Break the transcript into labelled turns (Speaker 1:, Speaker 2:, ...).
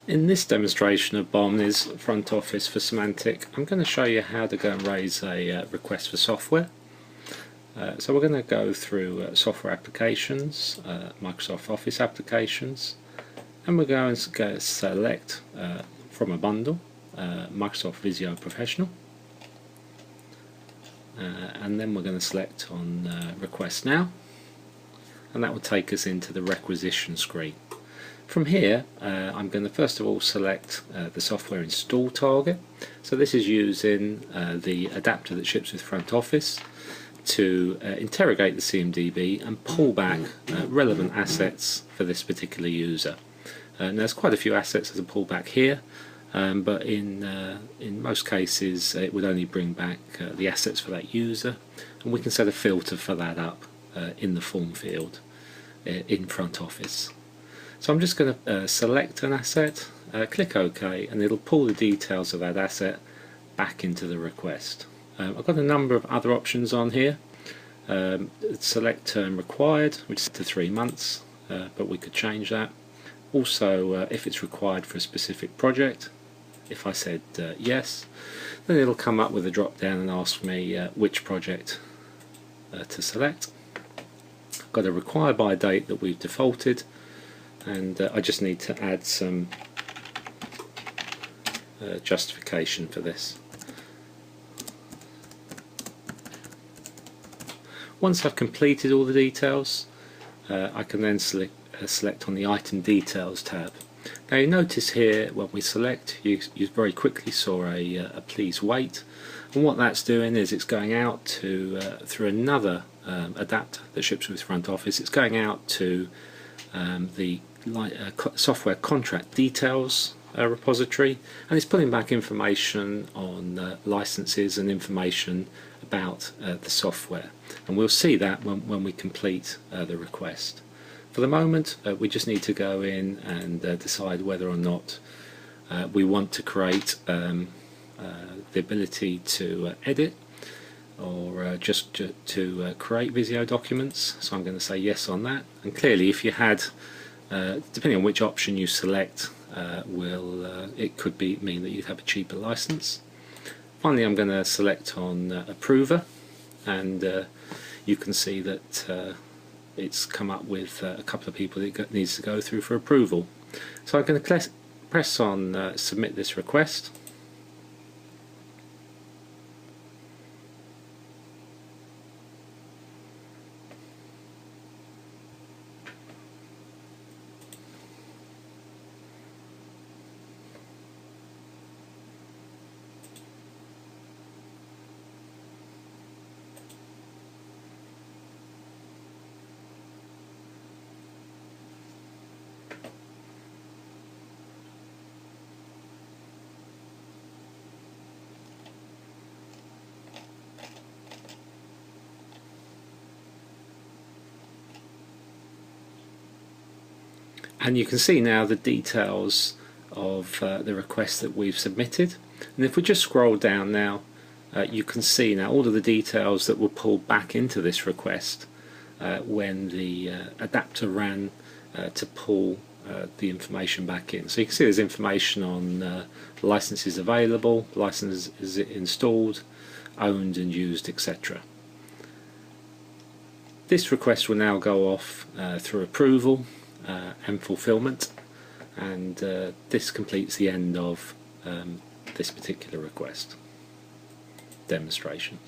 Speaker 1: In this demonstration of Biomni's front office for Symantec, I'm going to show you how to go and raise a request for software. So we're going to go through software applications, Microsoft Office applications, and we're going to select from a bundle Microsoft Visio Professional, and then we're going to select on Request Now, and that will take us into the requisition screen. From here, I'm going to first of all select the software install target. So this is using the adapter that ships with front office to interrogate the CMDB and pull back relevant assets for this particular user. Now there's quite a few assets that are pulled back here, but in most cases it would only bring back the assets for that user, and we can set a filter for that up in the form field in front office. So I'm just going to select an asset, click OK, and it'll pull the details of that asset back into the request. I've got a number of other options on here. Select term required, which is to 3 months, but we could change that. Also, if it's required for a specific project, if I said yes, then it'll come up with a drop down and ask me which project to select. I've got a require by date that we've defaulted, and I just need to add some justification for this. Once I've completed all the details, I can then select on the item details tab. Now you notice here when we select, you very quickly saw a please wait, and what that's doing is it's going out to through another adapter that ships with front office. It's going out to the software contract details repository, and it's pulling back information on licenses and information about the software, and we'll see that when we complete the request. For the moment, we just need to go in and decide whether or not we want to create the ability to edit or just to create Visio documents. So I'm going to say yes on that, and clearly if you had depending on which option you select, it could mean that you'd have a cheaper license. Finally, I'm going to select on Approver, and you can see that it's come up with a couple of people that it needs to go through for approval. So I'm going to press on Submit this request. And you can see now the details of the request that we've submitted. And if we just scroll down now, you can see now all of the details that were pulled back into this request when the adapter ran to pull the information back in. So you can see there's information on licenses available, licenses installed, owned and used, etc. This request will now go off through approval and fulfillment, and this completes the end of this particular request demonstration.